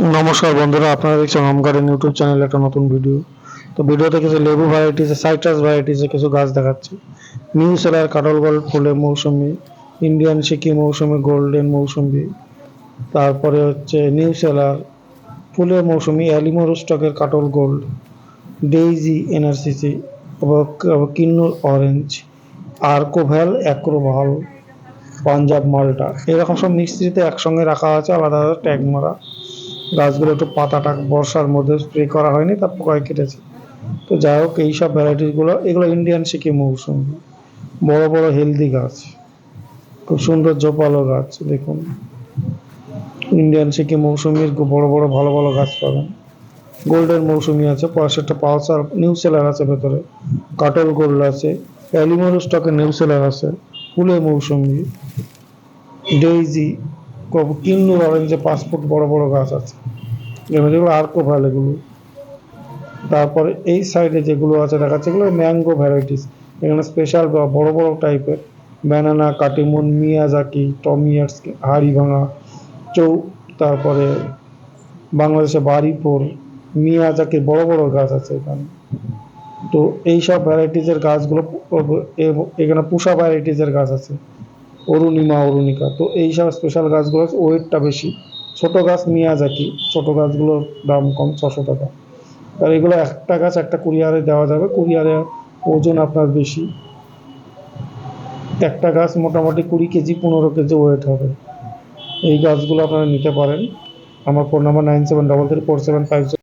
নমস্কার বন্ধুরা, আপনারা দেখছেন হোম গার্ডেন ইউটিউব চ্যানেলে একটা নতুন ভিডিও। তো ভিডিওতে কিছু লেবু ভ্যারাইটিস, সাইট্রাস ভ্যারাইটিসের কিছু গাছ দেখাচ্ছি। নিউ সেলার, কাটল গোল্ড ফুলের মৌসুমি, ইন্ডিয়ান সিকি মৌসুমি, গোল্ডেন মৌসুমি, তারপরে হচ্ছে নিউ সেলার ফুলের মৌসুমি, অ্যালিমোর স্টকের কাটল গোল্ড, ডেইজি এনআরসিসি, কিন্নুর অরেঞ্জ, আর্কোভ্যাল, অ্যাক্রোভাল, পাঞ্জাব মালটা, এরকম সব মিস্ত্রিতে একসঙ্গে রাখা আছে, আলাদা আলাদা ট্যাগ মারা। গাছগুলো একটু পাতাটা বর্ষার মধ্যে স্প্রে করা হয়নি, তার পোকায় কেটেছে। তো যাই হোক, এইসব ভ্যারাইটিসগুলো, এগুলো ইন্ডিয়ান সিকি মৌসুমি, বড় বড় হেলদি গাছ, খুব সুন্দর জোপালো গাছ। দেখুন, ইন্ডিয়ান সিকি মৌসুমির বড় বড় ভালো ভালো গাছ পাবেন। গোল্ডেন মৌসুমি আছে, একটা পালসার নিউ সেলার আছে ভেতরে, কাটল গোল্ড আছে, অ্যালিমোর স্টকের নিউ সেলার আছে, ফুলের মৌসুমি, ডেইজি, কিন্নুর অরেঞ্জে 5 ফুট বড় বড় গাছ আছে। যেগুলো আর্কোভাল এগুলো। তারপরে এই সাইডে যেগুলো আছে দেখাচ্ছে, এগুলো ম্যাঙ্গো ভ্যারাইটিস। এখানে স্পেশাল বড় বড় টাইপের ব্যানানা, কাটিমুন, মিয়াজাকি, টমিয়ার্স, হাড়িভাঙা, চৌ, তারপরে বাংলাদেশে বাড়িপুর, মিয়াজাকির বড় বড় গাছ আছে এখানে। তো এইসব ভ্যারাইটিসের গাছগুলো, এখানে পুষা ভ্যারাইটিসের গাছ আছে, অরুণিমা, অরুণিকা। তো এইসব স্পেশাল গাছগুলো ওয়েটটা বেশি। ছোট গাছ মিয়াজাকি, ছোট গাছগুলোর দাম কম, 600 টাকা। আর এগুলো একটা গাছ একটা কুরিয়ারে দেওয়া যাবে, কুরিয়ারে ওজন আপনার বেশি। একটা গাছ মোটামুটি 20 কেজি 15 কেজি ওয়েট হবে। এই গাছগুলো আপনারা নিতে পারেন। আমার ফোন নাম্বার 97334750।